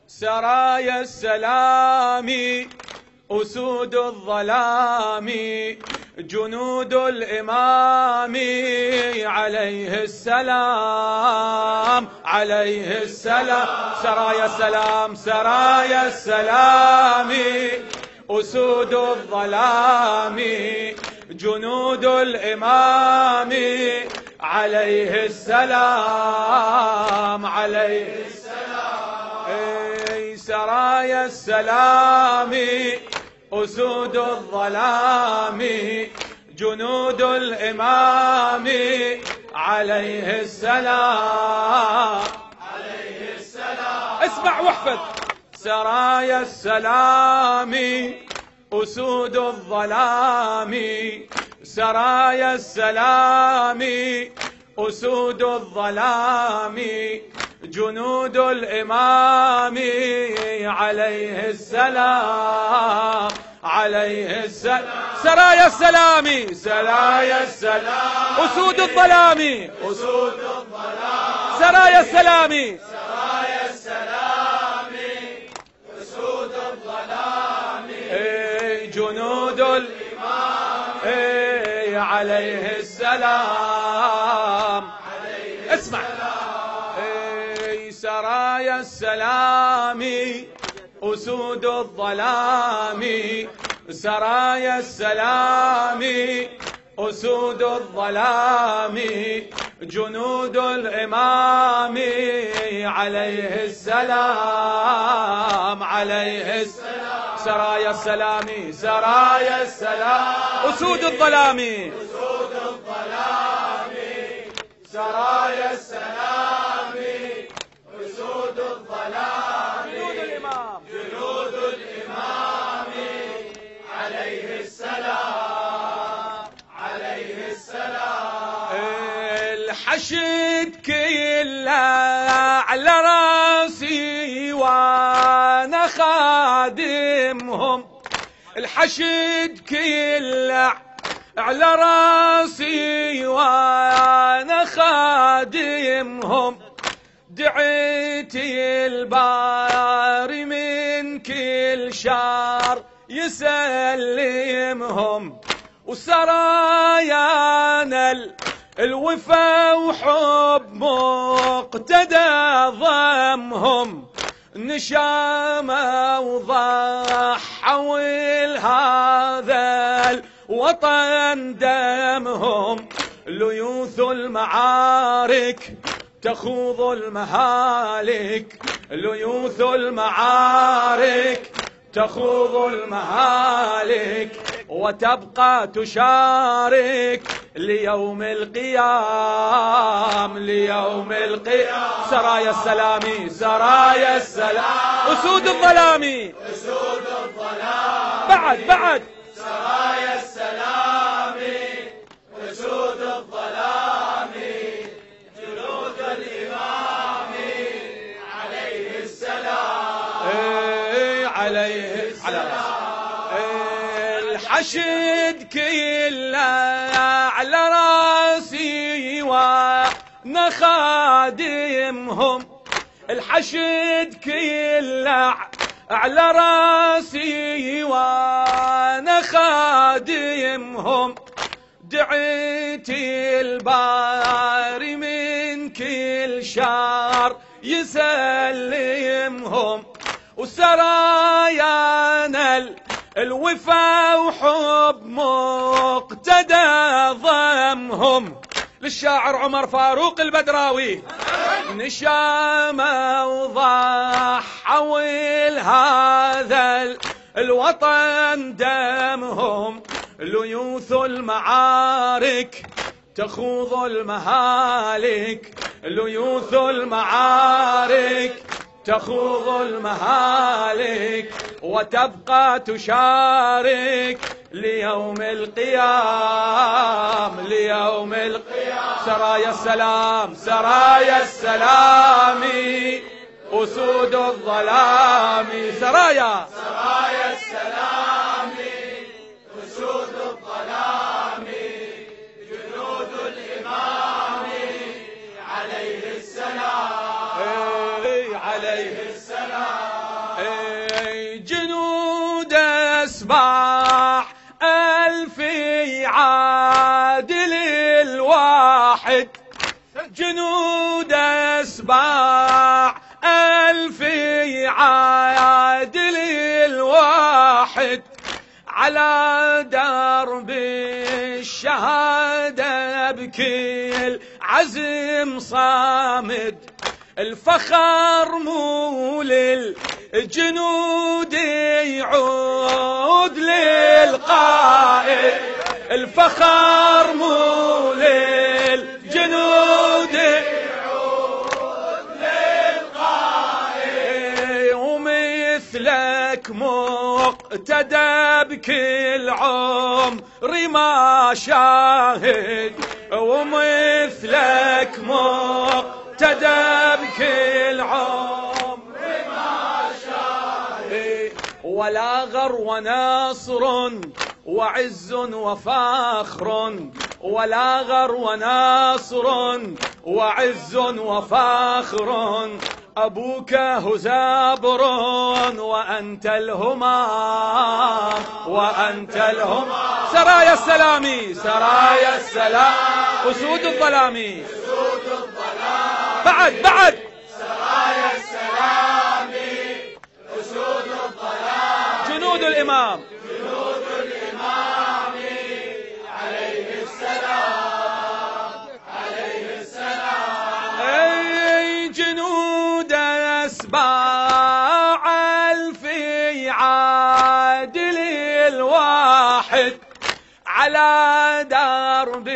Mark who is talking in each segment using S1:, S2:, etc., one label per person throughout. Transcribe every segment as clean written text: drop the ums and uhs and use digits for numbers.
S1: سرايا السلام أسود الظلام جنود الإمام عليه السلام عليه السلام. سرايا السلام سرايا السلام أسود الظلام جنود الإمام عليه السلام عليه السلام. سرايا السلام أسود الظلام جنود الإمام عليه السلام عليه السلام. اسمع واحفظ. سرايا السلام أسود الظلام سرايا السلام أسود الظلام جنود الإمام عليه السلام عليه السلام. سرايا السلام سرايا السلام
S2: أسود الظلام
S1: أسود الظلام
S2: سرايا السلام
S1: سرايا السلام أسود الظلام جنود الإمام عليه السلام. اسمع. سرايا السلام أسود الظلام سرايا السلام أسود الظلام جنود الإمام عليه السلام عليه السلام. سرايا السلام سرايا السلام
S2: أسود الظلام
S1: أسود الظلام سرايا السلام أسود الظلام
S2: جنود الإمام
S1: جنود الإمام عليه السلام عليه السلام. الحشد كله على راسي وانا خادمهم الحشد كله على راسي وانا خادمهم دعيت الباري من كل شر يسلمهم وسرايانا الوفا وحب مقتدى ضمهم نشامة وضحوا لهذا الوطن دمهم ليوث المعارك تخوض المهالك ليوث المعارك تخوض المهالك وتبقى تشارك ليوم القيام ليوم القيام. سرايا السلام سرايا السلام
S2: أسود الظلام
S1: أسود الظلام
S2: بعد
S1: سرايا السلام أسود الظلام جنود الإمام عليه السلام عليه السلام. الحشد كله على راسي وانا خادمهم الحشد كله على راسي وانا خادمهم دعيت الباري من كل شر يسلمهم وسرايانا الوفا وحب مقتدى ضمهم للشاعر عمر فاروق البدراوي نشامة وضحوا لهذا الوطن دمهم ليوث المعارك تخوض المهالك ليوث المعارك تخوض المهالك وتبقى تشارك ليوم القيام ليوم القيام. سرايا السلام سرايا السلام أسود الظلام سرايا السلام أسود الظلام جنود الإمام عليه السلام عليه السلام. جنود أسباح ألف يعادل الواحد، جنود أسباح ألف يعادل الواحد، على درب الشهادة بكل عزم صامد، الفخر مو للجنود يعود للقائد، الفخر مو للجنود يعود للقائد، ومثلك مقتدى بكل عمري ما شاهد، ومثلك مقتدى بكل عمري ما شاهد، ولا غر ونصر وعز وفاخر، ولا غر ونصر وعز وفاخر، أبوك هزابر وأنت الهمام، وأنت الهمام، سرايا السلام، سرايا السلام، أسود الظلام، أسود الظلام، بعد سرايا السلام، أسود الظلام، جنود الإمام، جنود الإمام عليه السلام، عليه السلام، أي جنود أسباع ألف يعادل الواحد، على درب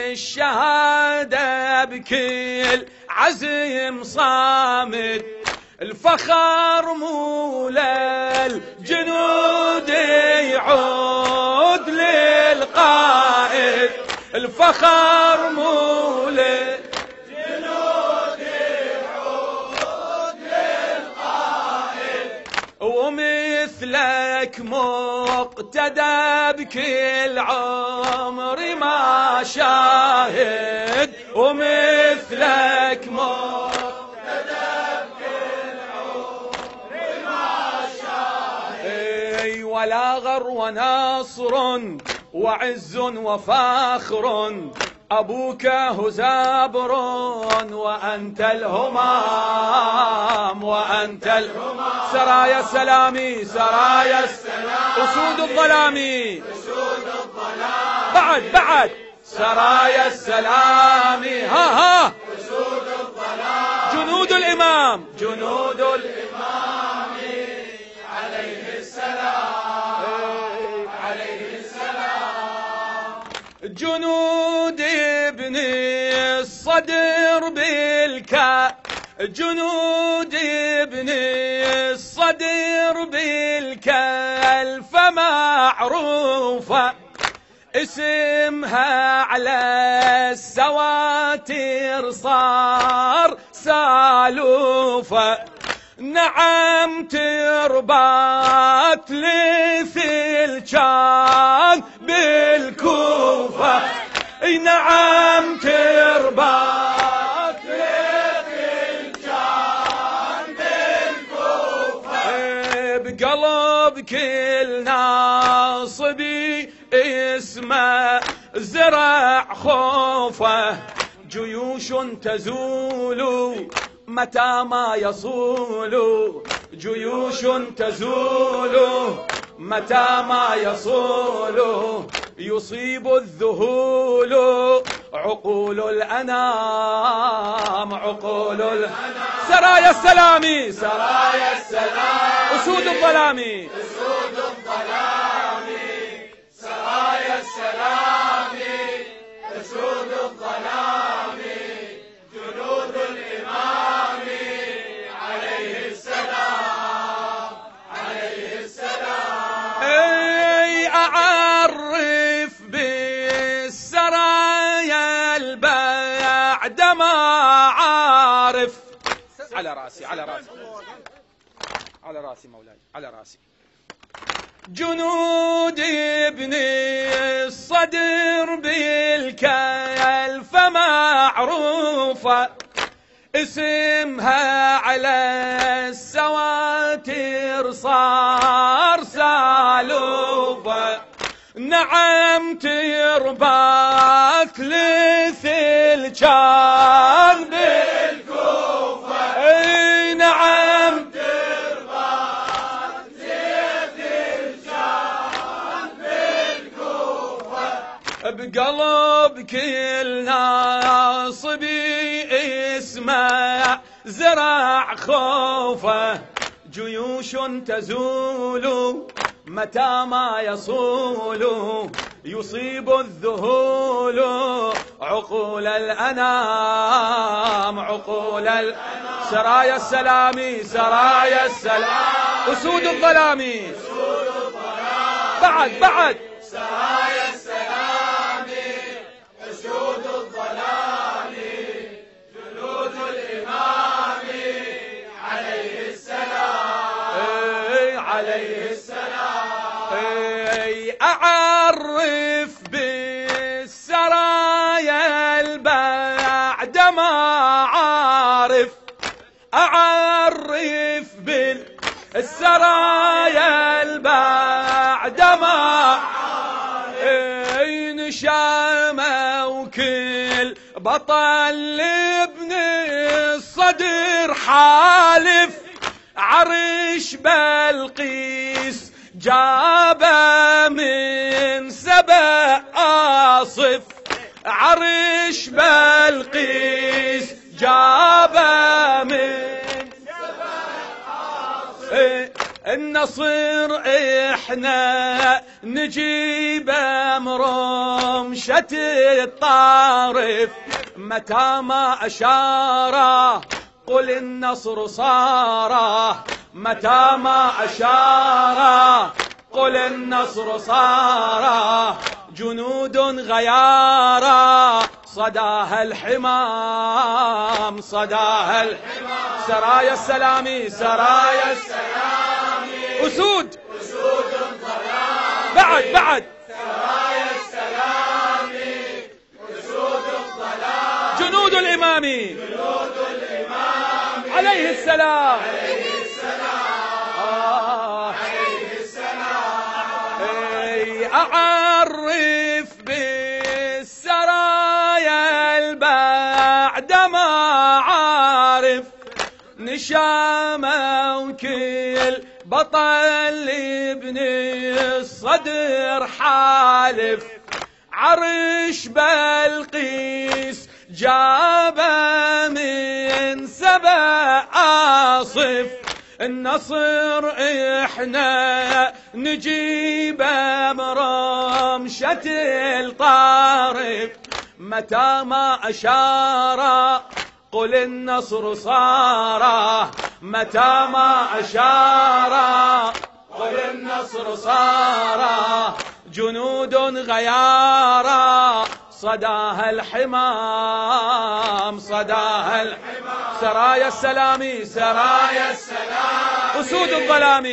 S1: الشهادة بكل عزم صامد، الفخر مو للجنود يعود للقائد، الفخر مو للجنود يعود للقائد، ومثلك مقتدى بكل عمري ما شاهد، ومثلك مقتدى بكل عمري ما شاهد، ولا غر ونصر وعز وفاخر، أبوك هزابر وأنت الهمام، وأنت الهمام، سرايا السلام، سرايا السلام، أسود الظلام، أسود الظلام، بعد سرايا السلام، ها أسود الظلام، جنود الإمام، جنود الإمام عليه السلام، عليه السلام، جنود ابن الصدر بالكاء، جنود ابن الصدر بالكلف معروفة، اسمها على السواتر صار سالوفة، نعم تربات ليثل كان بالكوفة، نعم تربات ليثل كان بالكوفة، بقلب كل ناصبي اسمه زرع خوفه، جيوش تزول متى ما يصول، جيوش تزول متى ما يصول، يصيب الذهول عقول الأنام، عقول الأنام، سرايا السلام، سرايا السلام، أسود الظلام، أسود الظلام، سرايا السلام، أسود الظلام، جنود الإمام عليه السلام، عليه السلام، أي أعرف بالسرايا البعد ما عارف، على راسي على راسي على راسي مولاي على راسي، جنود ابن الصدر بالكلف معروفة، اسمها على السواد العواتر صار سالوفة، نعم تربى ثلث الجان بالكوفة، اي نعم تربى ثلث الجان بالكوفة، بقلب كل ناصبي اسمه زرع خوفه، جيوش تزول متى ما يصول، يصيب الذهول عقول الأنام، عقول الأنام. سرايا السلام سرايا السلام، أسود الظلام بعد سرايا السلام، أسود الظلام، جنود الإمام عليه السلام، عليه السلام. أعرف بالسرايا البعد ما عارف، أعرف بالسرايا البعد ما نشامة، وكل بطل ابن الصدر حالف، عرش بلقيس جابه من 7 آصف، عرش بلقيس جابه من 7 آصف، النصر احنا نجيبه مرمشة الطارف، متى ما أشاره قل النصر صاره، متى ما أشاره قل النصر صاره، جنود غيارى صداها الحمام، صداها الحمام. سرايا السلام سرايا السلام، أسود الظلام بعد سرايا السلام، أسود الظلام، جنود الإمام عليه السلام، عليه السلام، عليه السلام. أعرف بالسرايا البعد ما عارف، نشامة وكل بطل ابن الصدر حالف، عرش بلقيس جابه من 7 آصف، النصر احنا نجيبه مرمشة الطارف، متى ما أشار قل النصر صاره، متى ما أشار قل النصر صاره، جنود غيارى صداها الحمام، صداها الحمام. سرايا السلام سرايا السلام، أسود الظلام